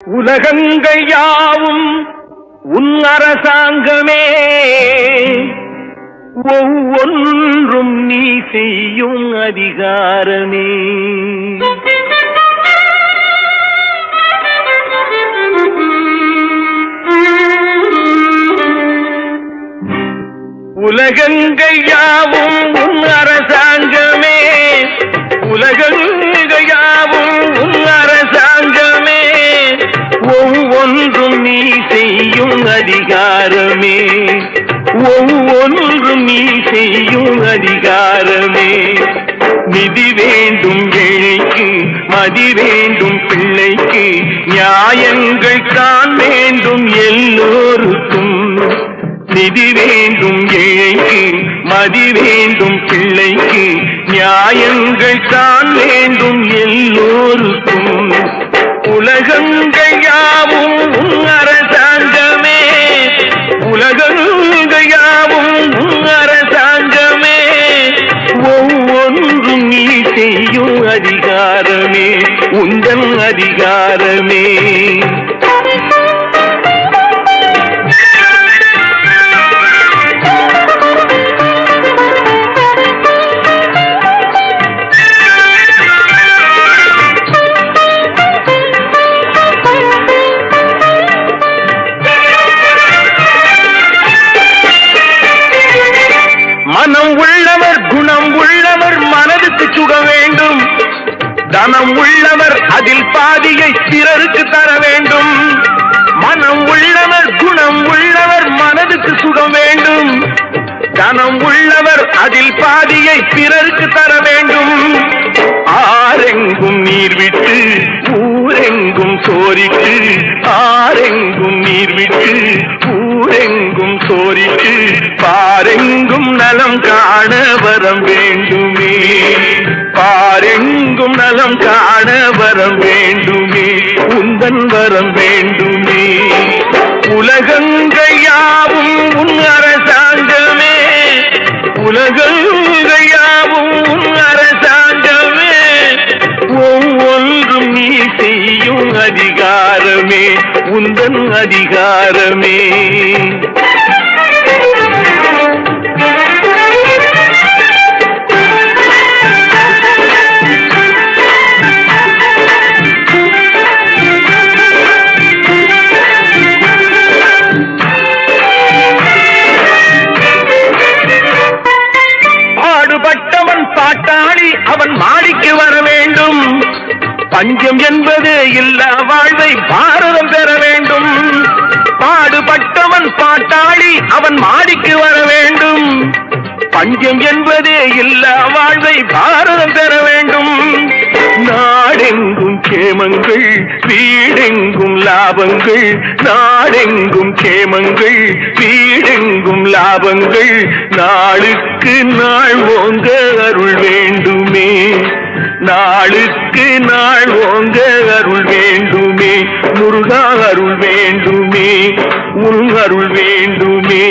உலகங்கள் யாவும் உன் அரசாங்கமே, ஒவ்வொன்றும் நீ செய்யும் அதிகாரமே. உலகங்கள் யாவும் உன் அரசாங்கமே, உலகங்கள் யாவும் உன் அரசாங்கமே, ஒவ்வொன்றும் நீ செய்யும் அதிகாரமே, ஒவ்வொன்றும் நீ செய்யும் அதிகாரமே. நிதி வேண்டும் ஏழைக்கு, மதி வேண்டும் பிள்ளைக்கு, நியாயங்கள் தான் வேண்டும் எல்லோருக்கும். நிதி வேண்டும் ஏழைக்கு, மதி வேண்டும் பிள்ளைக்கு, நியாயங்கள் தான் வேண்டும் எல்லோருக்கும். உலகங்கள் யாவும் உன் அரசாங்கமே, உலகங்கள் யாவும் உன் அரசாங்கமே, ஒவ்வொன்றும் நீ செய்யும் அதிகாரமே, உந்தன் அதிகாரமே. மனம் உள்ளவர் குணம் உள்ளவர் மனதுக்கு சுக வேண்டும், தனம் உள்ளவர் அதில் பாதியை பிறருக்கு தர வேண்டும். மனம் உள்ளவர் குணம் உள்ளவர் மனதுக்கு சுகம் வேண்டும், தனம் உள்ளவர் அதில் பாதியை பிறருக்கு தர வேண்டும். ஆரெங்கும் நீர் விட்டு ஊரெங்கும் சோரிட்டு, ஆரெங்கும் நீர் விட்டு ஊரெங்கும் சோரிட்டு, பாரெங்கும் நலம் காண வரம் வேண்டுமே, பாரெங்கும் நலம் காண வரம் வேண்டுமே, உந்தன் வரம் வேண்டுமே. உலகங்கள் யாவும் உன் அரசாங்கமே, உலகங்கள் யாவும் உன் அரசாங்கமே, ஒவ்வொன்றும் நீ செய்யும் அதிகாரமே, உந்தன் அதிகாரமே. பாடுபட்டவன் பாட்டாளி அவன் மாடிக்கு வர வேண்டும், பஞ்சம் என்பது இல்லா வாழ்வை பாரதம் பெற வேண்டும். பாடுபட்டவன் பாட்டாளி அவன் மாடிக்கு வர வேண்டும், பஞ்சம் என்பது இல்லா வாழ்வை பாரதம் பெற வேண்டும். நாடெங்கும் கேமங்கள் வீடெங்கும் லாபங்கள், நாடெங்கும் கேமங்கள் வீடெங்கும் லாபங்கள், நாளுக்கு நாள் ஓங்க அருள் வேண்டுமே, நாளுக்கு நாள் ஓங்க அருள் வேண்டுமே. முருகா அருள் வேண்டுமே, உன் அருள் வேண்டுமே,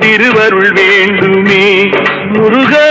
திருவருள் வேண்டுமே, முருகா